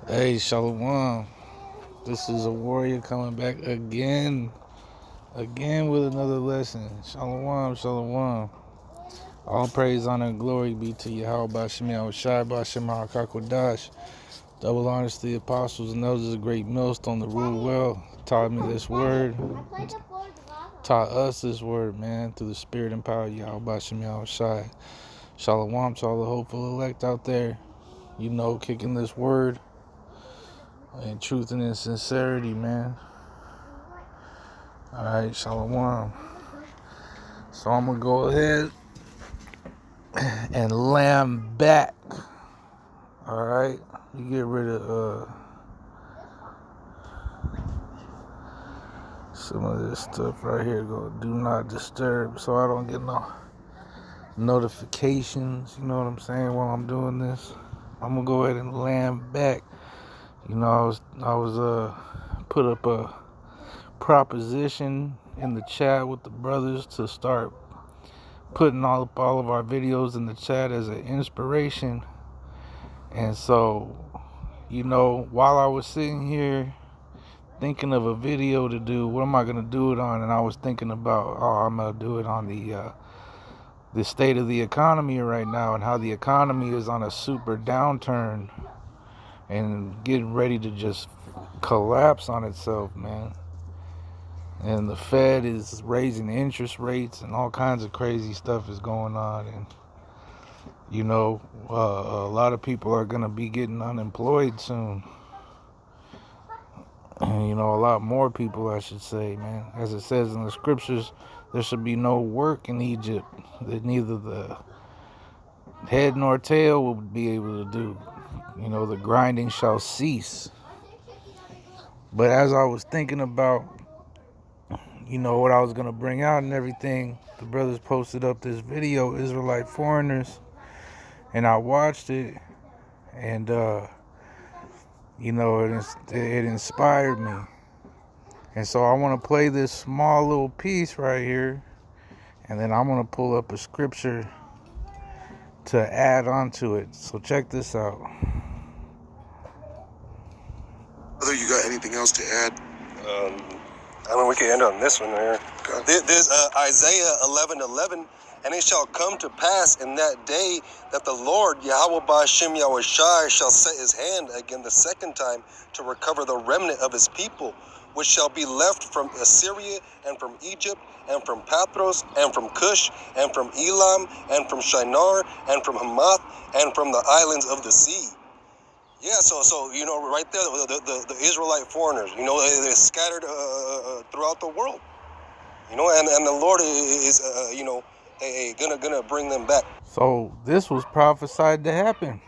Hey, Shalom. This is a warrior coming back again with another lesson. Shalom, Shalom. All praise, honor, and glory be to Yahweh Bashim Yahushai Bashim HaKakodash. Double honors to the apostles and elders, a great millstone that rule well. Taught me this word. Taught us this word, man, through the spirit and power of Yahweh Bashim Yahushai. Shalom to all the hopeful elect out there, kicking this word in truth and in sincerity, man. Alright, Shalom. So I'm going to go ahead and lamb back. Alright? You get rid of some of this stuff right here. Go do not disturb so I don't get no notifications. You know what I'm saying? While I'm doing this, I'm going to go ahead and lamb back. I was put up a proposition in the chat with the brothers to start putting all of our videos in the chat as an inspiration. And so, while I was sitting here thinking of a video to do, what am I going to do it on? And I was thinking about, I'm going to do it on the state of the economy right now and how the economy is on a super downturn and getting ready to just collapse on itself, man. And the Fed is raising interest rates and all kinds of crazy stuff is going on. And, a lot of people are going to be getting unemployed soon. And, a lot more people, I should say, man. As it says in the scriptures, there should be no work in Egypt that neither the head nor tail will be able to do. The grinding shall cease. But as I was thinking about what I was going to bring out and everything, the brothers posted up this video, Israelite Foreigners, and I watched it, and it inspired me. And so I want to play this small little piece right here, and then I'm going to pull up a scripture to add on to it. So check this out. Brother, you got anything else to add? We can end on this one here. Okay. There's Isaiah 11:11, and it shall come to pass in that day that the Lord, Yahweh Ba'ashem Yahushai, shall set his hand again the second time to recover the remnant of his people, which shall be left from Assyria and from Egypt and from Pathros and from Cush and from Elam and from Shinar and from Hamath and from the islands of the sea. Yeah, so right there, the Israelite foreigners, they're scattered throughout the world, and the Lord is, gonna bring them back. So this was prophesied to happen.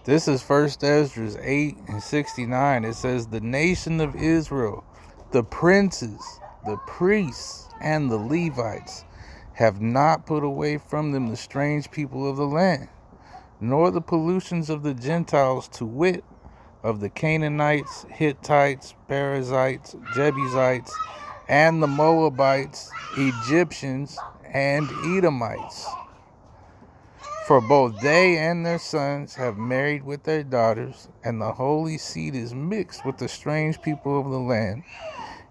This is 1 Ezra 8:69. It says, the nation of Israel, the princes, the priests, and the Levites have not put away from them the strange people of the land, nor the pollutions of the Gentiles, to wit, of the Canaanites, Hittites, Perizzites, Jebusites, and the Moabites, Egyptians, and Edomites. For both they and their sons have married with their daughters, and the holy seed is mixed with the strange people of the land.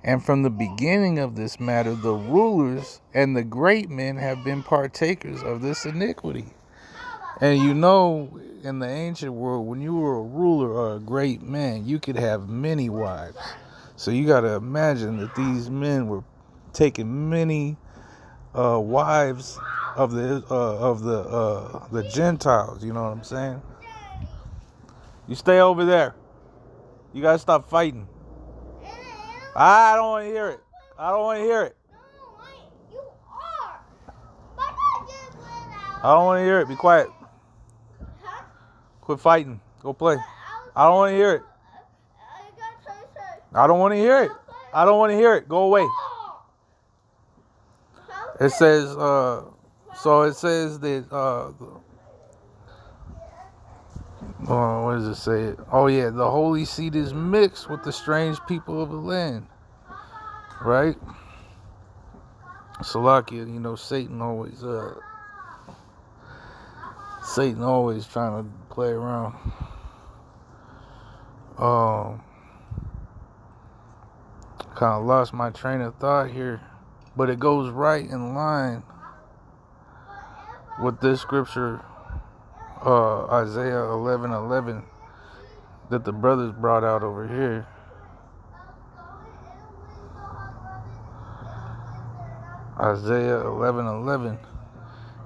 And from the beginning of this matter, the rulers and the great men have been partakers of this iniquity. And in the ancient world, when you were a ruler or a great man, you could have many wives. So you got to imagine that these men were taking many wives of the Gentiles. You know what I'm saying? You stay over there. You got to stop fighting. I don't want to hear it. I don't want to hear it. I don't want to hear it. Be quiet. Quit fighting. Go play. I don't want to hear it. I don't want to hear it. I don't want to hear it. Go away. It says, that, what does it say? Oh, yeah, the holy seed is mixed with the strange people of the land. Right? Salakia, Satan always trying to play around. Kind of lost my train of thought here, but it goes right in line with this scripture, Isaiah 11:11, that the brothers brought out over here. Isaiah 11:11,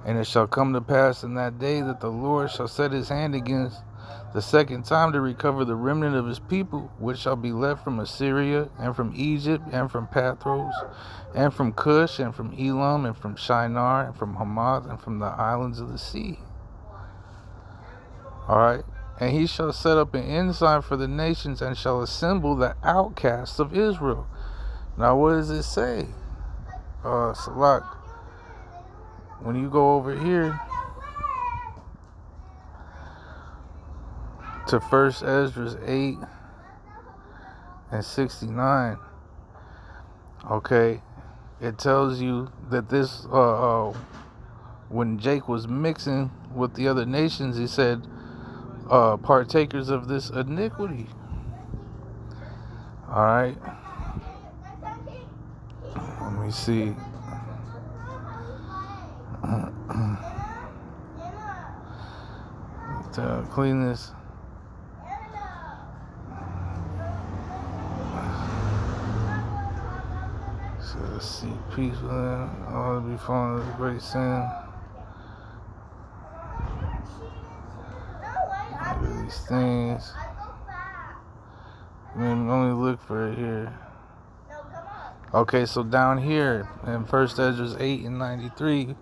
and it shall come to pass in that day that the Lord shall set his hand against the second time to recover the remnant of his people, which shall be left from Assyria, and from Egypt, and from Pathros, and from Cush, and from Elam, and from Shinar, and from Hamath, and from the islands of the sea. Alright, and he shall set up an ensign for the nations, and shall assemble the outcasts of Israel. Now what does it say? Salak, when you go over here to 1 Esdras 8:69, okay, it tells you that this, when Jake was mixing with the other nations, he said, partakers of this iniquity. Alright, let me see. To clean this. So let's see, peace with them, all to be fallen of great sin. Look at these things. I mean, only look for it here. Okay, so down here in 1 Esdras 8:93,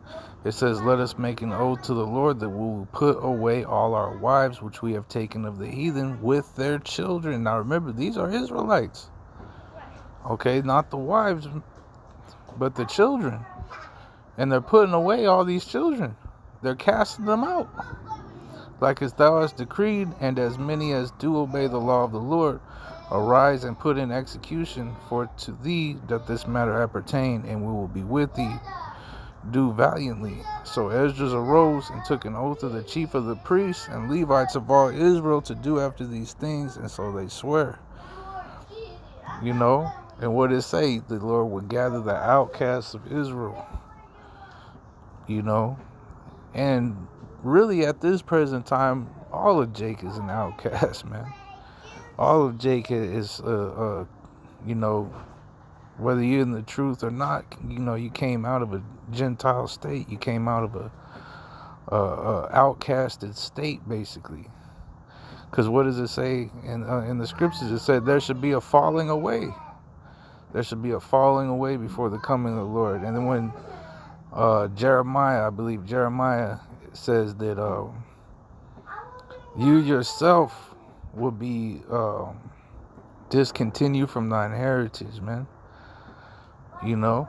it says, let us make an oath to the Lord that we will put away all our wives which we have taken of the heathen with their children. Now remember, these are Israelites. Okay, not the wives, but the children. And they're putting away all these children. They're casting them out. Like as thou hast decreed, and as many as do obey the law of the Lord, arise and put in execution, for to thee doth this matter appertain, and we will be with thee. Do valiantly. So Esdras arose and took an oath of the chief of the priests and Levites of all Israel to do after these things, and so they swear. You know, and what it say? The Lord would gather the outcasts of Israel. You know, and really at this present time, all of Jake is an outcast, man. All of Jake is, you know, whether you're in the truth or not, you know, you came out of a Gentile state. You came out of a outcasted state, basically. Because what does it say in the scriptures? It said there should be a falling away. There should be a falling away before the coming of the Lord. And then when Jeremiah, I believe Jeremiah says that you yourself will be discontinued from thine heritage, man. You know,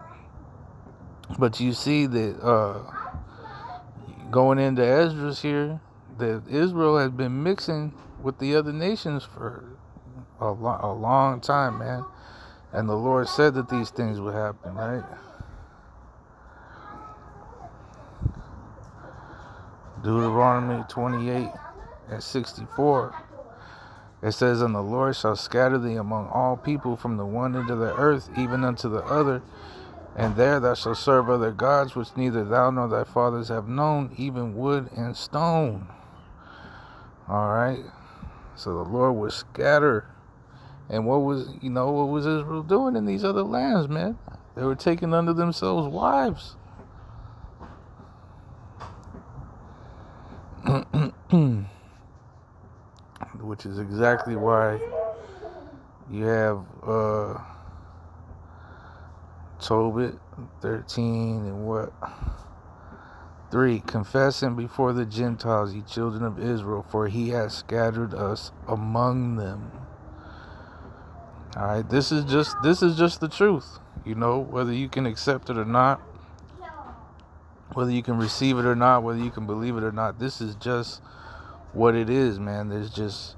but you see that going into Esdras here, that Israel has been mixing with the other nations for a long time, man. And the Lord said that these things would happen, right? Deuteronomy 28:64. It says, and the Lord shall scatter thee among all people from the one end of the earth, even unto the other. And there thou shalt serve other gods, which neither thou nor thy fathers have known, even wood and stone. Alright. So the Lord would scatter. And what was Israel doing in these other lands, man? They were taking unto themselves wives. Which is exactly why you have Tobit 13 and 3, confessing before the Gentiles, ye children of Israel, for he has scattered us among them. All right, this is just the truth, you know, whether you can accept it or not, whether you can receive it or not, whether you can believe it or not. This is just what it is, man. There's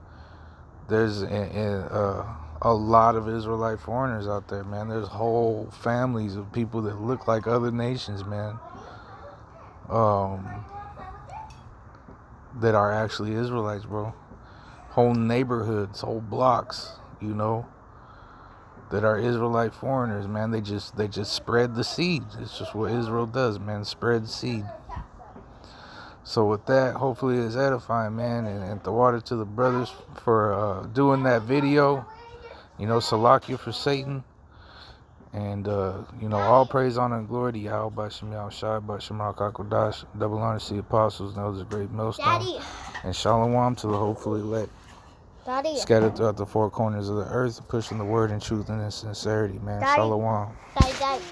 a lot of Israelite foreigners out there, man. There's whole families of people that look like other nations, man, that are actually Israelites, bro. whole neighborhoods, whole blocks, you know, that are Israelite foreigners, man. They just spread the seed. It's just what Israel does, man. Spread seed. So with that, hopefully it's edifying, man. And the water to the brothers for doing that video. You know, Salakia for Satan. And, you know, all praise, honor, and glory to Yahweh, Bashem Yahushai, Bashem HaKakodash, double honor to the apostles, and those great millstone. Daddy. And shalom to the hopefully elect, Daddy. scattered throughout the four corners of the earth, pushing the word in truth and in sincerity, man. Daddy. Shalom. Daddy.